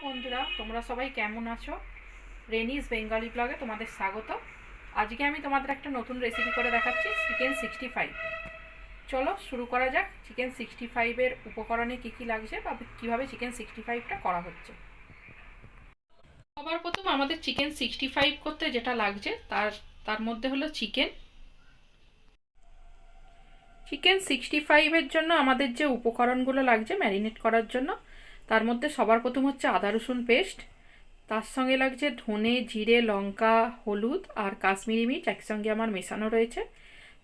বন্ধুরা, তোমরা সবাই কেমন আছো? রেনিস বেঙ্গলি ব্লগে তোমাদের স্বাগত। আজকে আমি তোমাদের একটা নতুন রেসিপি করে দেখাচ্ছি, চিকেন 65। চলো শুরু করা যাক। চিকেন 65-এর উপকরণে কী কী লাগছে বা কীভাবে চিকেন 65টা করা হচ্ছে। সবার প্রথম আমাদের চিকেন 65 করতে যেটা লাগছে তার মধ্যে হলো চিকেন 65-এর জন্য আমাদের যে উপকরণগুলো লাগছে ম্যারিনেট করার জন্য, তার মধ্যে সবার প্রথম হচ্ছে আদা রসুন পেস্ট, তার সঙ্গে লাগছে ধনে, জিরে, লঙ্কা, হলুদ আর কাশ্মীরি মির্চ একসঙ্গে আমার মেশানো রয়েছে।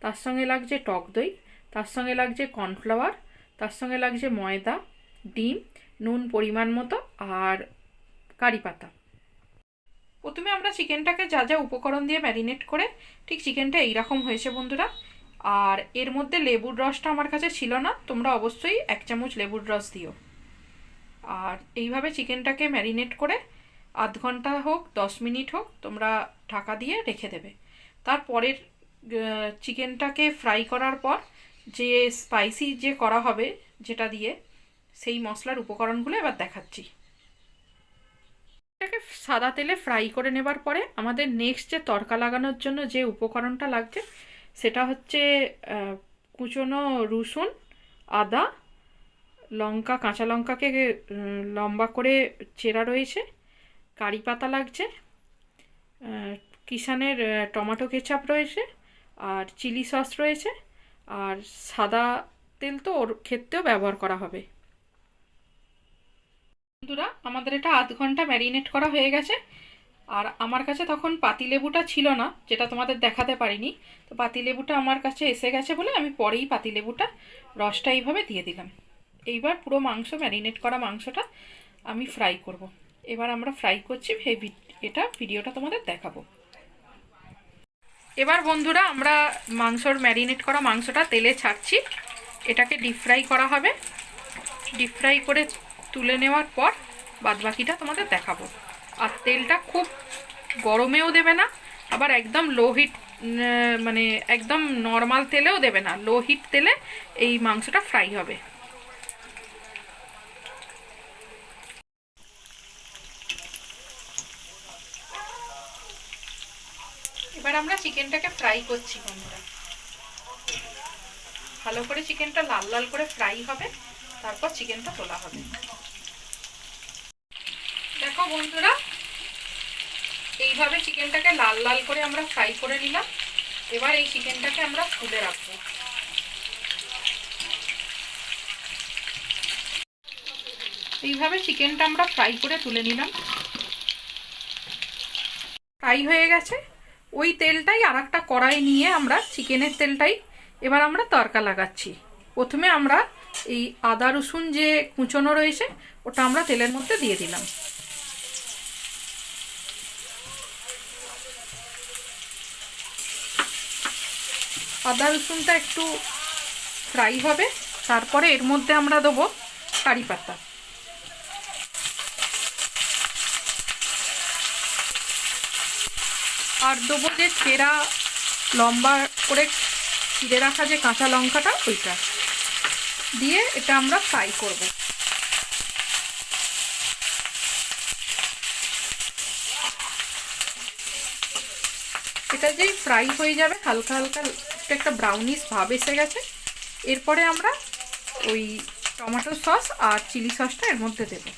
তার সঙ্গে লাগছে টক দই, তার সঙ্গে লাগছে কর্নফ্লাওয়ার, তার সঙ্গে লাগছে ময়দা, ডিম, নুন পরিমাণ মতো আর কারি পাতা। প্রথমে আমরা চিকেনটাকে যা যা উপকরণ দিয়ে ম্যারিনেট করে, ঠিক চিকেনটা এইরকম হয়েছে বন্ধুরা। আর এর মধ্যে লেবুর রসটা আমার কাছে ছিল না, তোমরা অবশ্যই 1 চামচ লেবুর রস দিও। আর এইভাবে চিকেনটাকে ম্যারিনেট করে আধ ঘন্টা হোক 10 মিনিট হোক তোমরা ঢাকা দিয়ে রেখে দেবে। তারপরের চিকেনটাকে ফ্রাই করার পর যে স্পাইসি যে করা হবে যেটা দিয়ে, সেই মশলার উপকরণগুলো এবার দেখাচ্ছি। এটাকে সাদা তেলে ফ্রাই করে নেবার পরে আমাদের নেক্সট যে তড়কা লাগানোর জন্য যে উপকরণটা লাগছে সেটা হচ্ছে কুচনো রসুন, আদা, লঙ্কা, কাঁচা লঙ্কাকে লম্বা করে চেরা রয়েছে, কারি পাতা লাগছে, কিষানের টমেটো কেচাপ রয়েছে, আর চিলি সস রয়েছে, আর সাদা তেল তো ওর ক্ষেত্রেও ব্যবহার করা হবে। বন্ধুরা, আমাদের এটা আধ ঘন্টা ম্যারিনেট করা হয়ে গেছে। আর আমার কাছে তখন পাতিলেবুটা ছিল না, যেটা তোমাদের দেখাতে পারিনি। তো পাতিলেবুটা আমার কাছে এসে গেছে বলে আমি পরেই পাতিলেবুটা রসটা এইভাবে দিয়ে দিলাম। এইবার পুরো মাংস, ম্যারিনেট করা মাংসটা আমি ফ্রাই করব। এবার আমরা ফ্রাই করছি, এটা ভিডিওটা তোমাদের দেখাবো। এবার বন্ধুরা আমরা ম্যারিনেট করা মাংসটা তেলে ছাড়ছি। এটাকে ডিপ ফ্রাই করা হবে। ডিপ ফ্রাই করে তুলে নেওয়ার পর বাদবাকিটা তোমাদের দেখাবো। আর তেলটা খুব গরমেও দেবে না, আবার একদম লো হিট, মানে একদম নর্মাল তেলেও দেবে না, লো হিট তেলে এই মাংসটা ফ্রাই হবে। এবার আমরা চিকেনটাকে ফ্রাই করছি বন্ধুরা। ভালো করে চিকেনটা লাল লাল করে ফ্রাই হবে, তারপর চিকেনটা তোলা হবে। দেখো বন্ধুরা, এইভাবে চিকেনটাকে লাল লাল করে আমরা ফ্রাই করে নিলাম। এবার এই চিকেনটাকে আমরা তুলে রাখবো। এইভাবে চিকেনটা আমরা ফ্রাই করে তুলে নিলাম। ফ্রাই হয়ে গেছে। ওই তেলটাই আর একটা কড়াই নিয়ে আমরা চিকেনের তেলটাই এবার আমরা তড়কা লাগাচ্ছি। প্রথমে আমরা এই আদা রসুন যে কুচনো রয়েছে ওটা আমরা তেলের মধ্যে দিয়ে দিলাম। আদা রসুনটা একটু ফ্রাই হবে, তারপরে এর মধ্যে আমরা দেবো কারি পাতা। আর দেবো যে চেরা লম্বা করে চিড়ে রাখা যে কাঁচা লঙ্কাটা, ওইটা দিয়ে এটা আমরা ফ্রাই করব। এটা যেই ফ্রাই হয়ে যাবে, হালকা হালকা একটা ব্রাউনিশ ভাব এসে গেছে, এরপরে আমরা ওই টমেটো সস আর চিলি সসটা এর মধ্যে দেবো।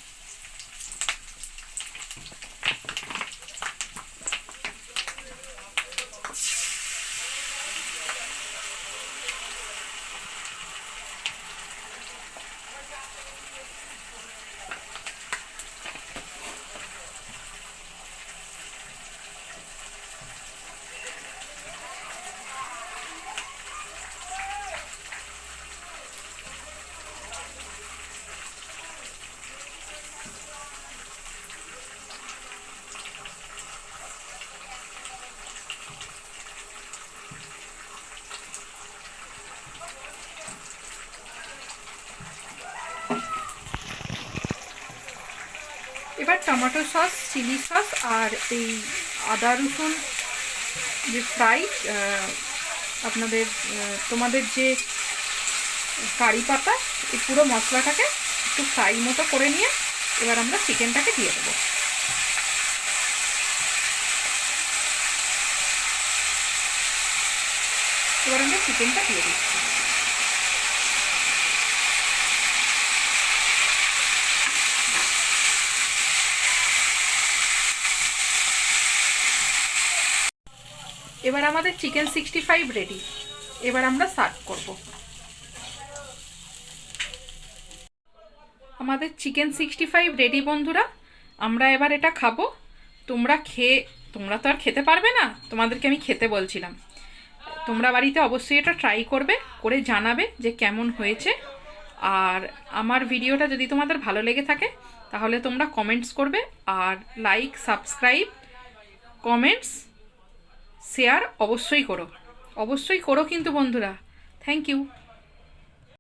এবার টমেটো সস, চিলি সস আর এই আদা রসুন যে ফ্রাই, তোমাদের যে কারি পাতা, এই পুরো মশলাটাকে একটু ফ্রাই মতো করে নিয়ে এবার আমরা চিকেনটাকে দিয়ে দেবো। এবার আমরা চিকেনটা দিয়ে দিচ্ছি। এবার আমাদের চিকেন 65 রেডি। এবার আমরা সার্ভ করব। আমাদের চিকেন 65 রেডি বন্ধুরা। আমরা এবার এটা খাবো। তোমরা তো আর খেতে পারবে না, তোমাদেরকে আমি খেতে বলছিলাম। তোমরা বাড়িতে অবশ্যই এটা ট্রাই করবে, করে জানাবে যে কেমন হয়েছে। আর আমার ভিডিওটা যদি তোমাদের ভালো লেগে থাকে তাহলে তোমরা কমেন্টস করবে, আর লাইক, সাবস্ক্রাইব, কমেন্টস, শেয়ার অবশ্যই করো কিন্তু বন্ধুরা। Thank you.